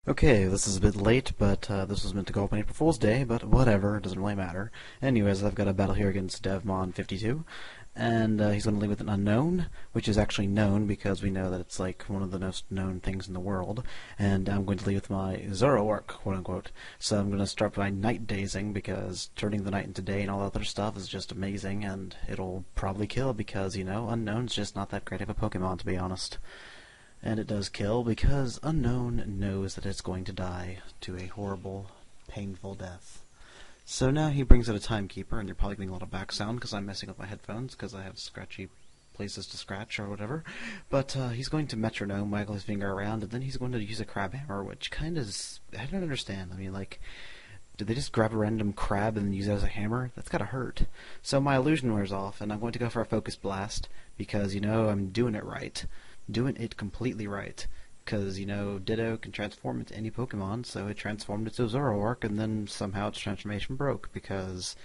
Okay, this is a bit late, but this was meant to go up on April Fool's Day, but whatever, it doesn't really matter. Anyways, I've got a battle here against Devmon52, and he's going to lead with an unknown, which is actually known because we know that it's like one of the most known things in the world, and I'm going to lead with my Zoroark, quote-unquote. So I'm going to start by night dazing because turning the night into day and all that other stuff is just amazing, and it'll probably kill because, you know, unknown's just not that great of a Pokemon, to be honest. And it does kill because Unknown knows that it's going to die to a horrible, painful death. So now he brings out a timekeeper, and you're probably getting a lot of back sound because I'm messing with my headphones because I have scratchy places to scratch or whatever. But he's going to metronome, waggle his finger around, and then he's going to use a crab hammer, which kind of is... I don't understand. I mean, like, did they just grab a random crab and then use it as a hammer? That's gotta hurt. So my illusion wears off, and I'm going to go for a focus blast because, you know, I'm doing it right. Doing it completely right, because, you know, Ditto can transform into any Pokemon, so it transformed into Zoroark, and then somehow its transformation broke, because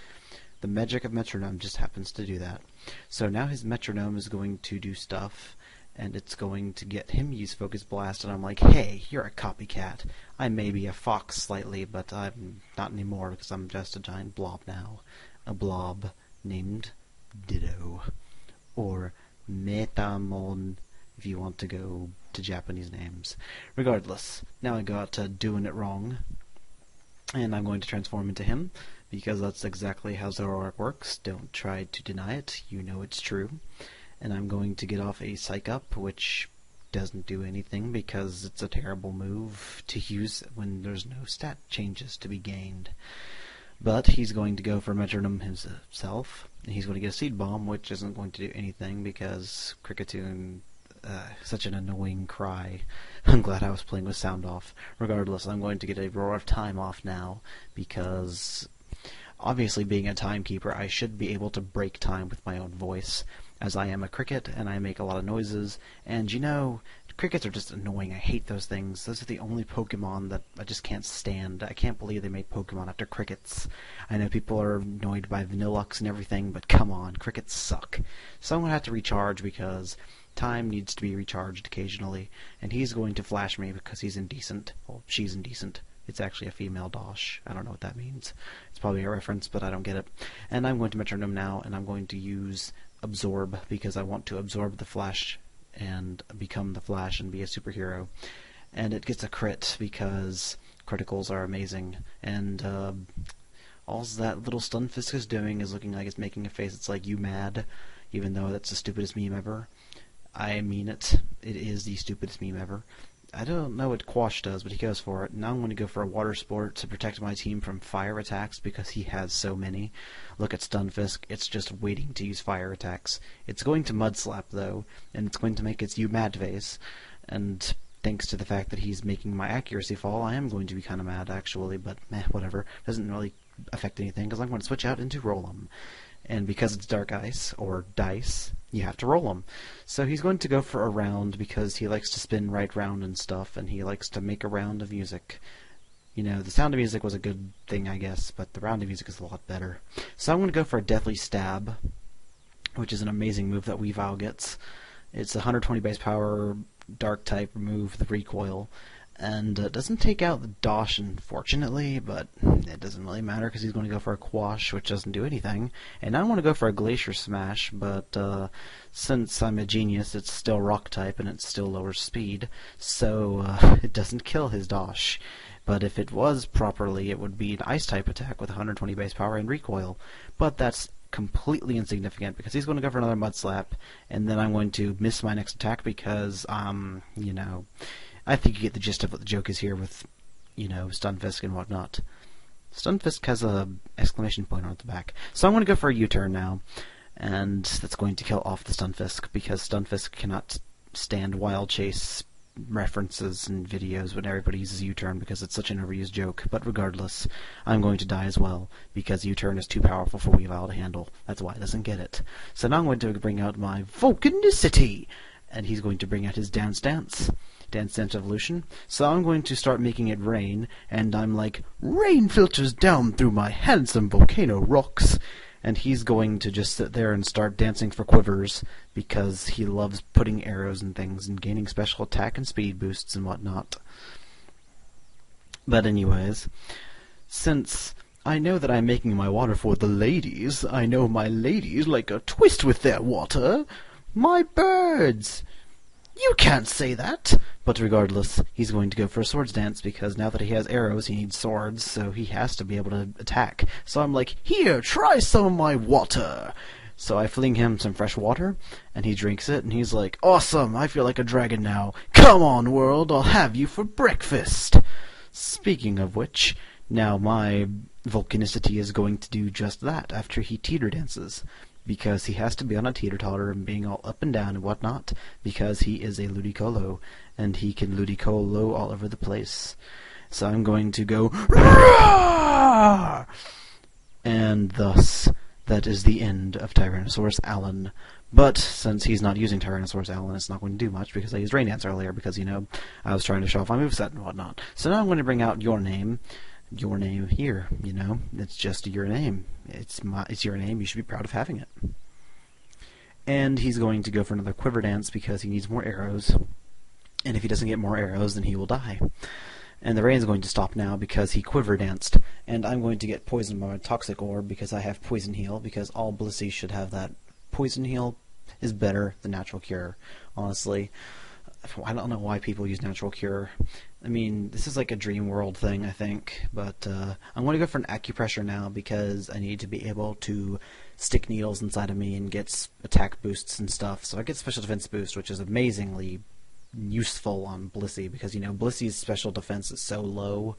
the magic of Metronome just happens to do that. So now his Metronome is going to do stuff, and it's going to get him to use Focus Blast, and I'm like, hey, you're a copycat. I may be a fox slightly, but I'm not anymore, because I'm just a giant blob now. A blob named Ditto. Or Metamon, if you want to go to Japanese names. Regardless, now I got doing it wrong, and I'm going to transform into him, because that's exactly how Zoroark works. Don't try to deny it, you know it's true. And I'm going to get off a Psych Up, which doesn't do anything because it's a terrible move to use when there's no stat changes to be gained. But he's going to go for Metronome himself, and he's going to get a Seed Bomb, which isn't going to do anything because Kricketune... such an annoying cry. I'm glad I was playing with sound off. Regardless, I'm going to get a Roar of Time off now, because obviously being a timekeeper, I should be able to break time with my own voice, as I am a cricket, and I make a lot of noises, and you know, crickets are just annoying. I hate those things. Those are the only Pokemon that I just can't stand. I can't believe they made Pokemon after crickets. I know people are annoyed by Vanillux and everything, but come on, crickets suck. So I'm going to have to recharge because time needs to be recharged occasionally, and he's going to flash me because he's indecent. Well, she's indecent. It's actually a female Dosh. I don't know what that means. It's probably a reference, but I don't get it. And I'm going to Metronome now, and I'm going to use Absorb because I want to absorb the Flash and become the Flash and be a superhero. And it gets a crit because criticals are amazing. And all that little Stunfisk is doing is looking like it's making a face. It's like, you mad? Even though that's the stupidest meme ever. I mean it. It is the stupidest meme ever. I don't know what Quash does, but he goes for it. Now I'm going to go for a Water Sport to protect my team from fire attacks because he has so many. Look at Stunfisk. It's just waiting to use fire attacks. It's going to Mud Slap, though, and it's going to make its You Mad face. And thanks to the fact that he's making my accuracy fall, I am going to be kind of mad, actually, but whatever. Doesn't really affect anything because I'm going to switch out into Roll'em. And because it's Dark Ice, or Dice, you have to roll him. So he's going to go for a round because he likes to spin right round and stuff, and he likes to make a round of music. You know, the sound of music was a good thing, I guess, but the round of music is a lot better. So I'm going to go for a Deathly Stab, which is an amazing move that Weavile gets. It's 120 base power, dark type, remove the recoil. And it doesn't take out the Dosh, unfortunately, but it doesn't really matter because he's going to go for a Quash, which doesn't do anything. And I want to go for a Glacier Smash, but since I'm a genius, it's still Rock type and it still lowers speed, so it doesn't kill his Dosh. But if it was properly, it would be an Ice type attack with 120 base power and recoil. But that's completely insignificant because he's going to go for another Mud Slap, and then I'm going to miss my next attack because, you know, I think you get the gist of what the joke is here with, you know, Stunfisk and whatnot. Stunfisk has a exclamation point on the back. So I'm going to go for a U-turn now, and that's going to kill off the Stunfisk, because Stunfisk cannot stand Wild Chase references in videos when everybody uses U-turn because it's such an overused joke. But regardless, I'm going to die as well, because U-turn is too powerful for Weavile to handle. That's why it doesn't get it. So now I'm going to bring out my Volcanicity, and he's going to bring out his Dance Dance Evolution. So I'm going to start making it rain, and I'm like, rain filters down through my handsome volcano rocks. And he's going to just sit there and start dancing for quivers because he loves putting arrows and things and gaining special attack and speed boosts and whatnot. But anyways, since I know that I'm making my water for the ladies, I know my ladies like a twist with their water. My birds! You can't say that! But regardless, he's going to go for a swords dance, because now that he has arrows, he needs swords, so he has to be able to attack. So I'm like, here, try some of my water! So I fling him some fresh water, and he drinks it, and he's like, awesome, I feel like a dragon now. Come on, world, I'll have you for breakfast! Speaking of which, now my volcanicity is going to do just that after he teeter dances, because he has to be on a teeter-totter and being all up and down and whatnot, because he is a ludicolo, and he can ludicolo all over the place. So I'm going to go, roar! And thus, that is the end of Tyrannosaurus Alan. But since he's not using Tyrannosaurus Alan, it's not going to do much, because I used Rain Dance earlier, because, you know, I was trying to show off my moveset and whatnot. So now I'm going to bring out your name here, you know. It's just your name. It's your name. You should be proud of having it. And he's going to go for another quiver dance because he needs more arrows. And if he doesn't get more arrows, then he will die. And the rain is going to stop now because he quiver danced. And I'm going to get poisoned by my toxic orb because I have poison heal, because all Blissey should have that. Poison heal is better than natural cure, honestly. I don't know why people use natural cure. I mean, this is like a dream world thing, I think. But I'm going to go for an acupressure now because I need to be able to stick needles inside of me and get attack boosts and stuff. So I get special defense boost, which is amazingly useful on Blissey because, you know, Blissey's special defense is so low.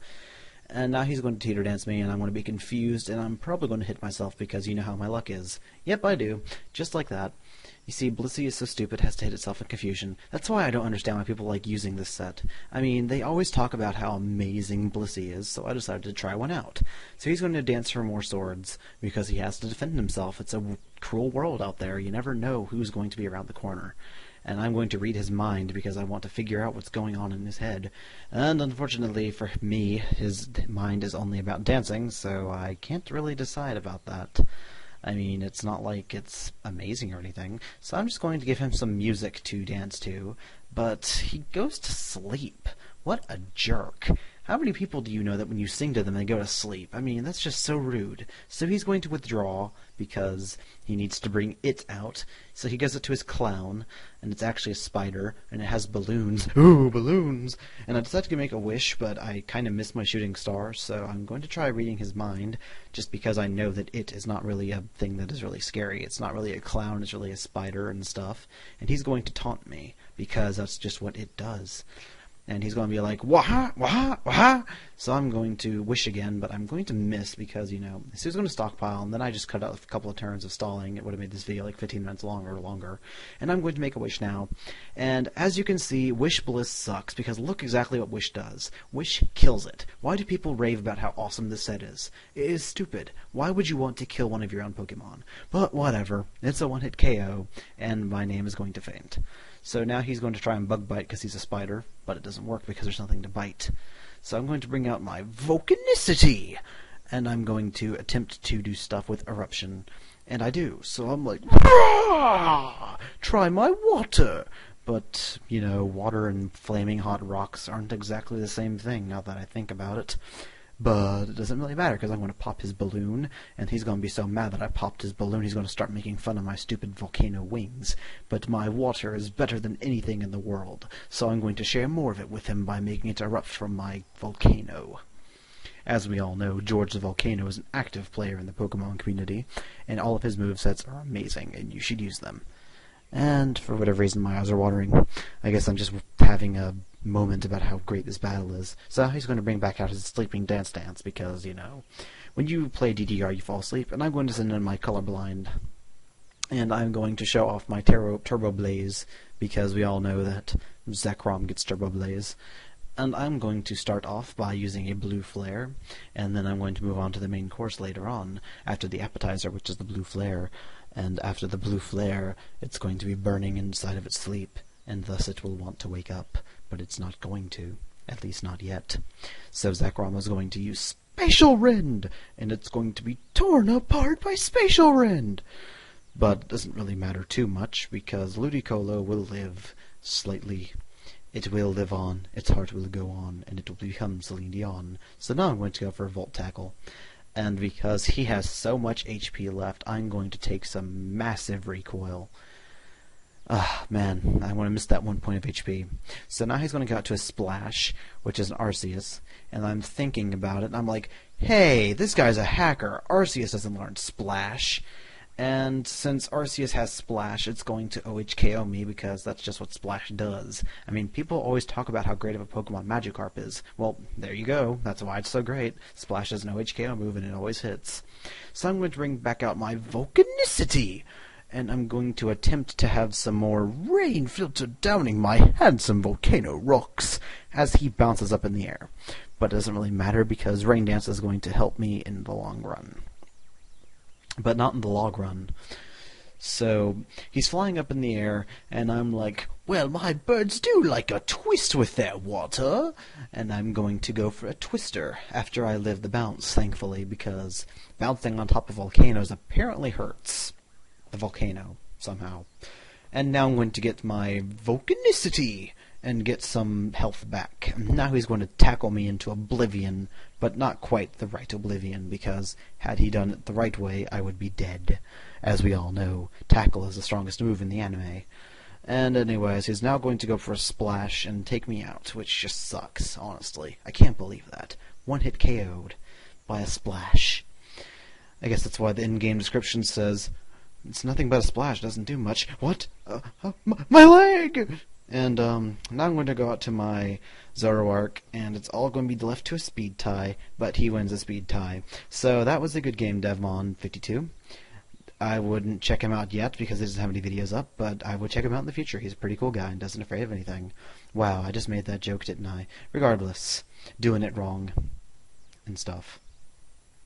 And now he's going to teeter dance me, and I'm going to be confused, and I'm probably going to hit myself because you know how my luck is. Yep, I do. Just like that. You see, Blissey is so stupid, has to hit itself in confusion. That's why I don't understand why people like using this set. I mean, they always talk about how amazing Blissey is, so I decided to try one out. So he's going to dance for more swords, because he has to defend himself. It's a cruel world out there. You never know who's going to be around the corner. And I'm going to read his mind because I want to figure out what's going on in his head. And unfortunately for me, his mind is only about dancing, so I can't really decide about that. I mean, it's not like it's amazing or anything, so I'm just going to give him some music to dance to, but he goes to sleep. What a jerk. How many people do you know that when you sing to them they go to sleep? I mean, that's just so rude. So he's going to withdraw because he needs to bring it out. So he gives it to his clown, and it's actually a spider, and it has balloons. Ooh, balloons! And I decided to make a wish, but I kind of missed my shooting star, so I'm going to try reading his mind, just because I know that it is not really a thing that is really scary. It's not really a clown, it's really a spider and stuff. And he's going to taunt me, because that's just what it does. And he's going to be like, wah-ha, wah-ha, wah-ha. So I'm going to wish again, but I'm going to miss because, you know, so he's going to stockpile, and then I just cut out a couple of turns of stalling. It would have made this video like 15 minutes longer. And I'm going to make a wish now. And as you can see, Wish Bliss sucks, because look exactly what Wish does. Wish kills it. Why do people rave about how awesome this set is? It is stupid. Why would you want to kill one of your own Pokemon? But whatever. It's a one-hit KO, and my name is going to faint. So now he's going to try and bug bite because he's a spider, but it doesn't work because there's nothing to bite. So I'm going to bring out my volcanicity, and I'm going to attempt to do stuff with eruption. And I do. So I'm like, "Rah! Try my water!" But, you know, water and flaming hot rocks aren't exactly the same thing now that I think about it. But it doesn't really matter, because I'm going to pop his balloon, and he's going to be so mad that I popped his balloon, he's going to start making fun of my stupid volcano wings. But my water is better than anything in the world, so I'm going to share more of it with him by making it erupt from my volcano. As we all know, George the Volcano is an active player in the Pokemon community, and all of his movesets are amazing, and you should use them. And for whatever reason, my eyes are watering. I guess I'm just having a moment about how great this battle is. So he's going to bring back out his sleeping dance because, you know, when you play DDR you fall asleep, and I'm going to send in my colorblind. And I'm going to show off my Turbo Blaze, because we all know that Zekrom gets Turbo Blaze. And I'm going to start off by using a blue flare, and then I'm going to move on to the main course later on, after the appetizer, which is the blue flare. And after the blue flare, it's going to be burning inside of its sleep, and thus it will want to wake up, but it's not going to, at least not yet. So Zekrom is going to use Spatial Rend, and it's going to be torn apart by Spatial Rend. But it doesn't really matter too much, because Ludicolo will live slightly It will live on, its heart will go on, and it will become Celine Dion. So now I'm going to go for a Volt Tackle. And because he has so much HP left, I'm going to take some massive recoil. Ah, man, I want to miss that 1 point of HP. So now he's going to go out to a Splash, which is an Arceus, and I'm thinking about it, and I'm like, hey, this guy's a hacker. Arceus doesn't learn Splash. And since Arceus has Splash, it's going to OHKO me because that's just what Splash does. I mean, people always talk about how great of a Pokemon Magikarp is. Well, there you go. That's why it's so great. Splash is an OHKO move and it always hits. So I'm going to bring back out my Volcanicity. And I'm going to attempt to have some more rain filtered downing my handsome volcano rocks as he bounces up in the air. But it doesn't really matter because Rain Dance is going to help me in the long run. But not in the log run. So he's flying up in the air, and I'm like, well, my birds do like a twist with their water. And I'm going to go for a twister after I live the bounce, thankfully, because bouncing on top of volcanoes apparently hurts the volcano somehow. And now I'm going to get my Volcanicity and get some health back. Now he's going to tackle me into oblivion, but not quite the right oblivion, because had he done it the right way, I would be dead. As we all know, tackle is the strongest move in the anime. And anyways, he's now going to go for a Splash and take me out, which just sucks, honestly. I can't believe that. One hit KO'd by a Splash. I guess that's why the in-game description says, it's nothing but a splash, doesn't do much. What? My leg! And now I'm going to go out to my Zoroark, and it's all going to be left to a speed tie, but he wins a speed tie. So that was a good game, Devmon52. I wouldn't check him out yet because he doesn't have any videos up, but I would check him out in the future. He's a pretty cool guy and doesn't afraid of anything. Wow, I just made that joke, didn't I? Regardless, doing it wrong and stuff.